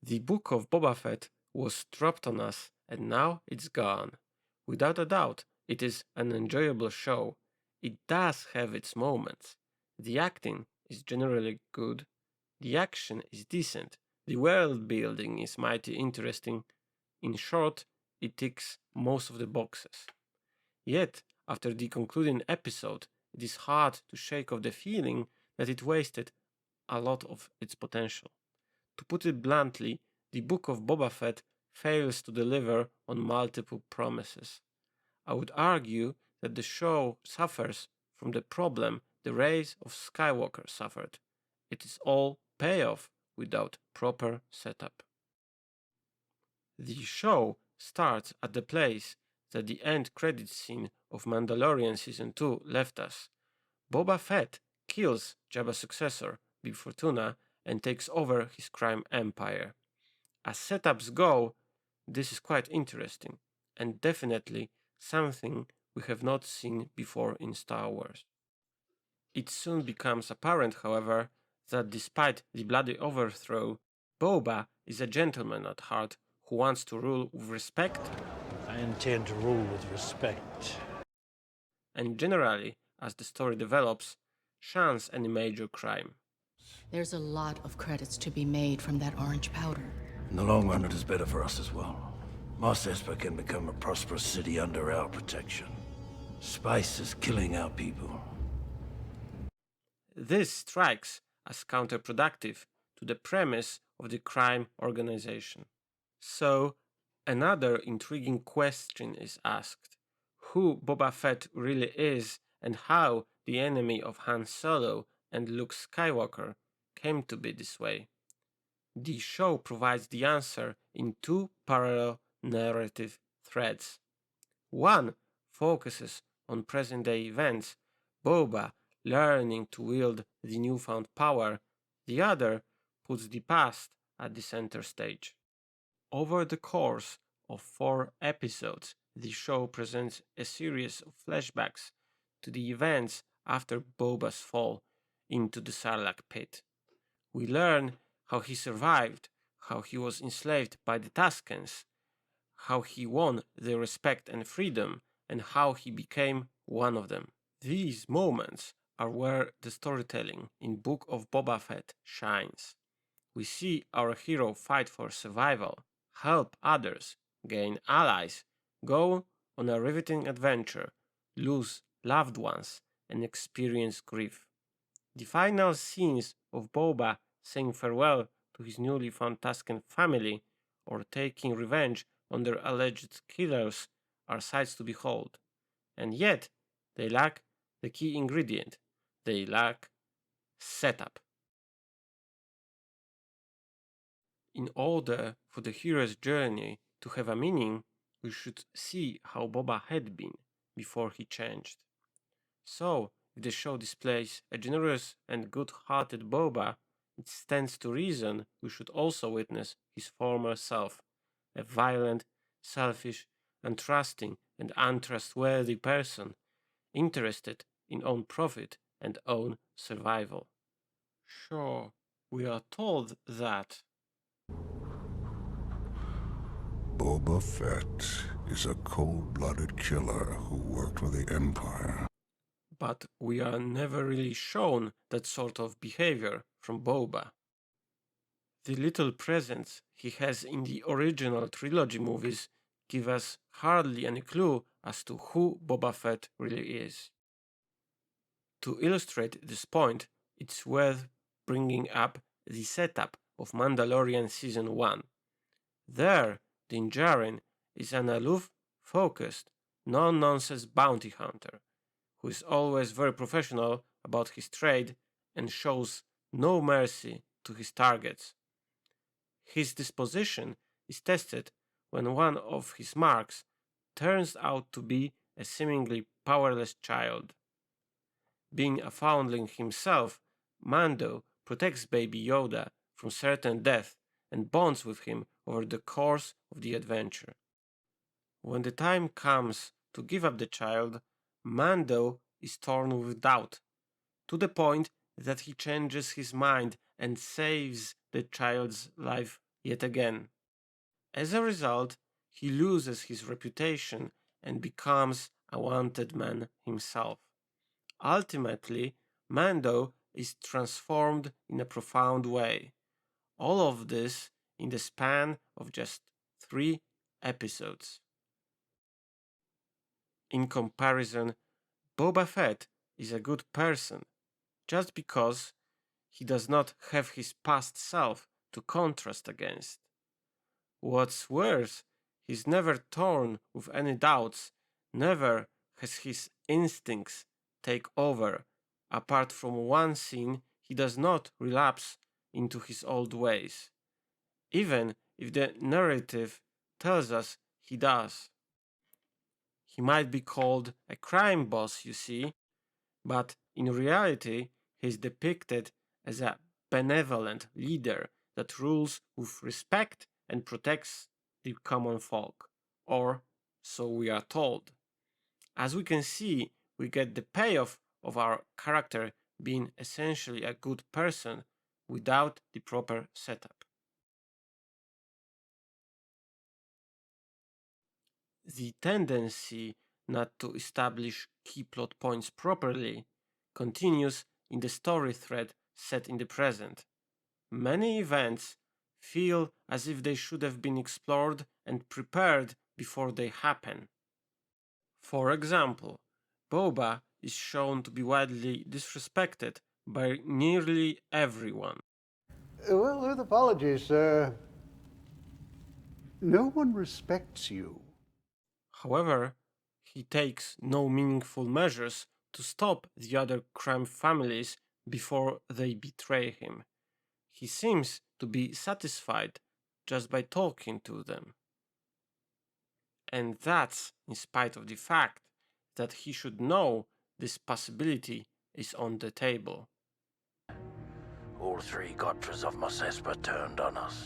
The Book of Boba Fett was dropped on us and now it's gone. Without a doubt, it is an enjoyable show. It does have its moments. The acting is generally good, the action is decent, the world building is mighty interesting. In short, it ticks most of the boxes. Yet, after the concluding episode, it is hard to shake off the feeling that it wasted a lot of its potential. To put it bluntly, the Book of Boba Fett fails to deliver on multiple promises. I would argue that the show suffers from the problem the Rise of Skywalker suffered. It is all payoff without proper setup. The show starts at the place that the end credits scene of Mandalorian Season 2 left us. Boba Fett kills Jabba's successor, Bib Fortuna, and takes over his crime empire. As setups go, this is quite interesting, and definitely something we have not seen before in Star Wars. It soon becomes apparent, however, that despite the bloody overthrow, Boba is a gentleman at heart who wants to rule with respect. I intend to rule with respect. And generally, as the story develops, shuns any major crime. There's a lot of credits to be made from that orange powder. In the long run, it is better for us as well. Mos Espa can become a prosperous city under our protection. Spice is killing our people. This strikes as counterproductive to the premise of the crime organization. So, another intriguing question is asked: who Boba Fett really is and how the enemy of Han Solo and Luke Skywalker came to be this way. The show provides the answer in two parallel narrative threads. One focuses on present-day events, Boba learning to wield the newfound power. The other puts the past at the center stage. Over the course of 4 episodes, the show presents a series of flashbacks to the events after Boba's fall into the Sarlacc pit. We learn how he survived, how he was enslaved by the Tuscans, how he won their respect and freedom, and how he became one of them. These moments are where the storytelling in Book of Boba Fett shines. We see our hero fight for survival, help others, gain allies, go on a riveting adventure, lose loved ones, and experience grief. The final scenes of Boba saying farewell to his newly found Tusken family or taking revenge on their alleged killers are sights to behold. And yet, they lack the key ingredient. They lack setup. In order for the hero's journey to have a meaning, we should see how Boba had been before he changed. So, if the show displays a generous and good-hearted Boba, it stands to reason we should also witness his former self, a violent, selfish, untrusting, and untrustworthy person, interested in own profit and own survival. Sure, we are told that Boba Fett is a cold-blooded killer who worked for the Empire. But we are never really shown that sort of behavior from Boba. The little presence he has in the original trilogy movies give us hardly any clue as to who Boba Fett really is. To illustrate this point, it's worth bringing up the setup of Mandalorian Season 1. There, Din Djarin is an aloof, focused, no-nonsense bounty hunter who is always very professional about his trade and shows no mercy to his targets. His disposition is tested when one of his marks turns out to be a seemingly powerless child. Being a foundling himself, Mando protects Baby Yoda from certain death and bonds with him over the course of the adventure. When the time comes to give up the child, Mando is torn with doubt, to the point that he changes his mind and saves the child's life yet again. As a result, he loses his reputation and becomes a wanted man himself. Ultimately, Mando is transformed in a profound way. All of this in the span of just 3 episodes. In comparison, Boba Fett is a good person just because he does not have his past self to contrast against. What's worse, he's never torn with any doubts, never has his instincts take over. Apart from one scene, he does not relapse into his old ways, even if the narrative tells us he does. He might be called a crime boss, you see, but in reality, he is depicted as a benevolent leader that rules with respect and protects the common folk, or so we are told. As we can see, we get the payoff of our character being essentially a good person without the proper setup. The tendency not to establish key plot points properly continues in the story thread set in the present. Many events feel as if they should have been explored and prepared before they happen. For example, Boba is shown to be widely disrespected by nearly everyone. Well, with apologies, no one respects you. However, he takes no meaningful measures to stop the other crime families before they betray him. He seems to be satisfied just by talking to them. And that's in spite of the fact that he should know this possibility is on the table. All 3 Gotras of Mos Espa turned on us.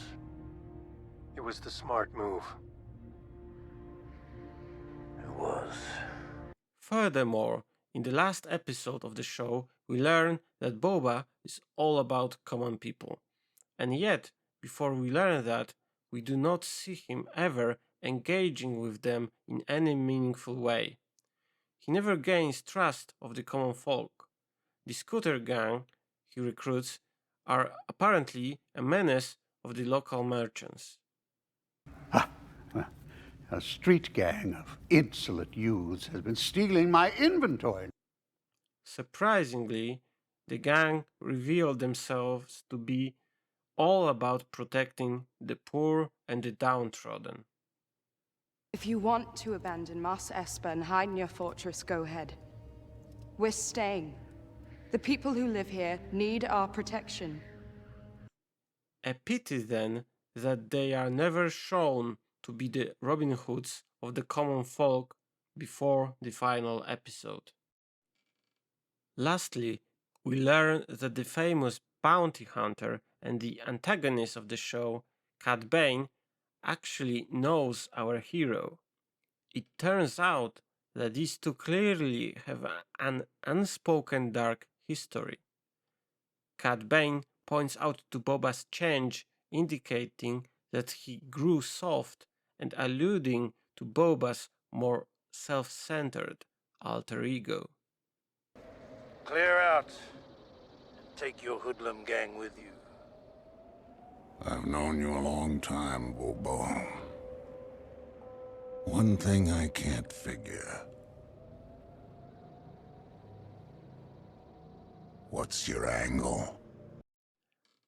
It was the smart move. It was. Furthermore, in the last episode of the show, we learn that Boba is all about common people. And yet, before we learn that, we do not see him ever engaging with them in any meaningful way. He never gains trust of the common folk. The scooter gang he recruits are apparently a menace of the local merchants. A street gang of insolent youths has been stealing my inventory. Surprisingly, the gang reveal themselves to be all about protecting the poor and the downtrodden. If you want to abandon Mos Espa and hide in your fortress, go ahead. We're staying. The people who live here need our protection. A pity then that they are never shown to be the Robin Hoods of the common folk before the final episode. Lastly, we learn that the famous bounty hunter and the antagonist of the show, Cad Bane, actually knows our hero. It turns out that these two clearly have an unspoken dark history. Cad Bane points out to Boba's change, indicating that he grew soft and alluding to Boba's more self-centered alter ego. Clear out. Take your hoodlum gang with you. I've known you a long time, Bobo. One thing I can't figure. What's your angle?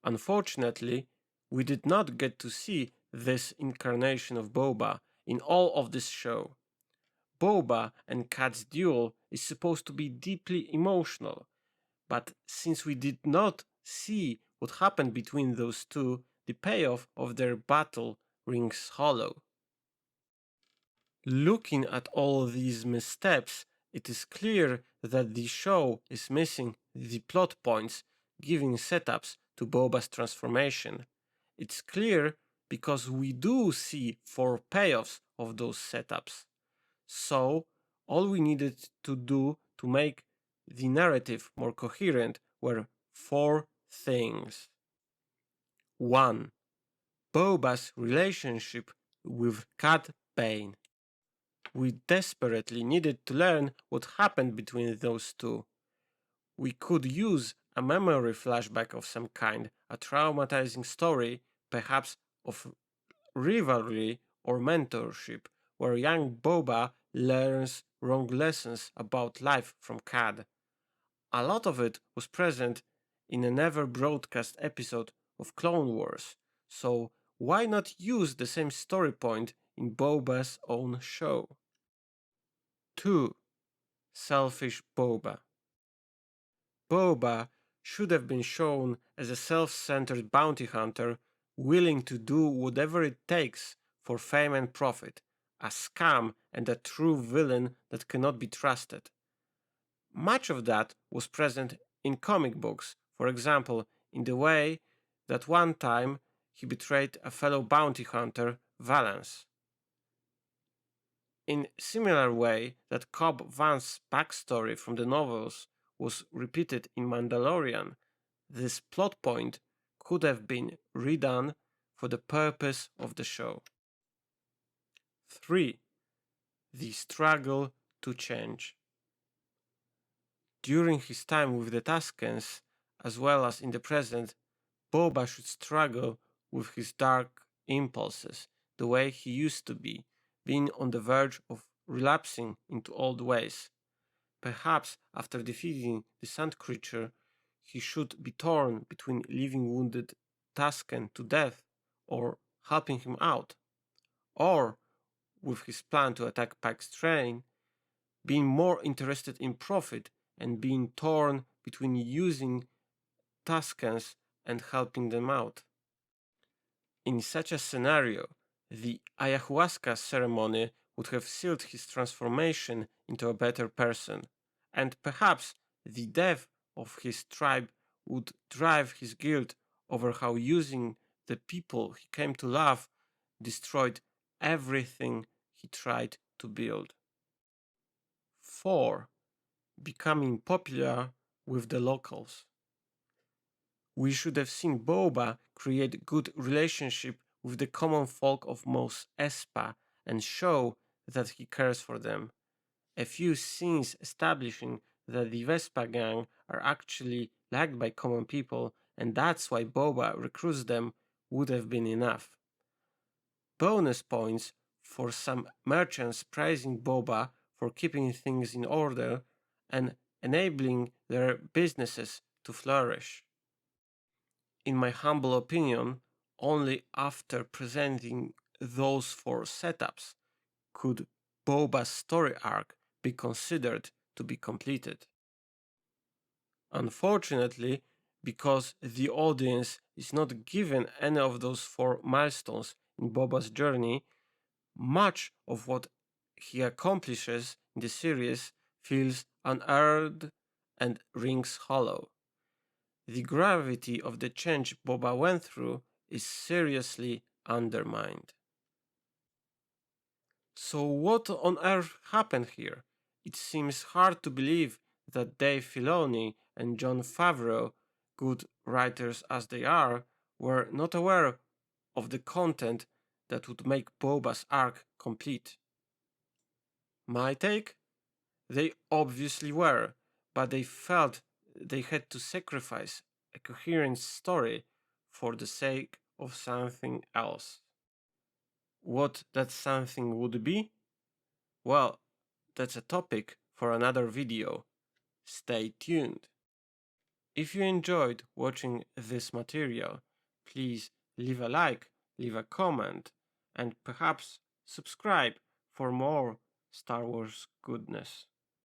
Unfortunately, we did not get to see this incarnation of Boba in all of this show. Boba and Cad's duel is supposed to be deeply emotional, but since we did not see what happened between those two, the payoff of their battle rings hollow. Looking at all these missteps, it is clear that the show is missing the plot points giving setups to Boba's transformation. It's clear because we do see 4 payoffs of those setups. So, all we needed to do to make the narrative more coherent were 4 things. 1. Boba's relationship with Cad Bane. We desperately needed to learn what happened between those two. We could use a memory flashback of some kind, a traumatizing story, perhaps of rivalry or mentorship, where young Boba learns wrong lessons about life from Cad. A lot of it was present in a never broadcast episode of Clone Wars, so why not use the same story point in Boba's own show? 2. Selfish Boba. Boba should have been shown as a self-centered bounty hunter willing to do whatever it takes for fame and profit, a scam and a true villain that cannot be trusted. Much of that was present in comic books, for example, in the way that one time he betrayed a fellow bounty hunter, Valance. In similar way that Cobb Vance's backstory from the novels was repeated in Mandalorian, this plot point could have been redone for the purpose of the show. 3. The struggle to change. During his time with the Tuskens, as well as in the present, Boba should struggle with his dark impulses, the way he used to be, being on the verge of relapsing into old ways. Perhaps after defeating the Sand Creature, he should be torn between leaving wounded Tusken to death or helping him out, or, with his plan to attack Pike's train, being more interested in profit and being torn between using Tuskens and helping them out. In such a scenario, the ayahuasca ceremony would have sealed his transformation into a better person, and perhaps the death of his tribe would drive his guilt over how using the people he came to love destroyed everything he tried to build. 4. Becoming popular with the locals. We should have seen Boba create good relationship with the common folk of Mos Espa and show that he cares for them. A few scenes establishing that the Vespa gang are actually liked by common people, and that's why Boba recruits them, would have been enough. Bonus points for some merchants praising Boba for keeping things in order and enabling their businesses to flourish. In my humble opinion, only after presenting those 4 setups could Boba's story arc be considered to be completed. Unfortunately, because the audience is not given any of those 4 milestones in Boba's journey, much of what he accomplishes in the series feels unearned and rings hollow. The gravity of the change Boba went through is seriously undermined. So what on earth happened here? It seems hard to believe that Dave Filoni and Jon Favreau, good writers as they are, were not aware of the content that would make Boba's arc complete. My take? They obviously were, but they felt they had to sacrifice a coherent story for the sake of something else. What that something would be? Well, that's a topic for another video. Stay tuned. If you enjoyed watching this material, please leave a like, leave a comment, and perhaps subscribe for more Star Wars goodness.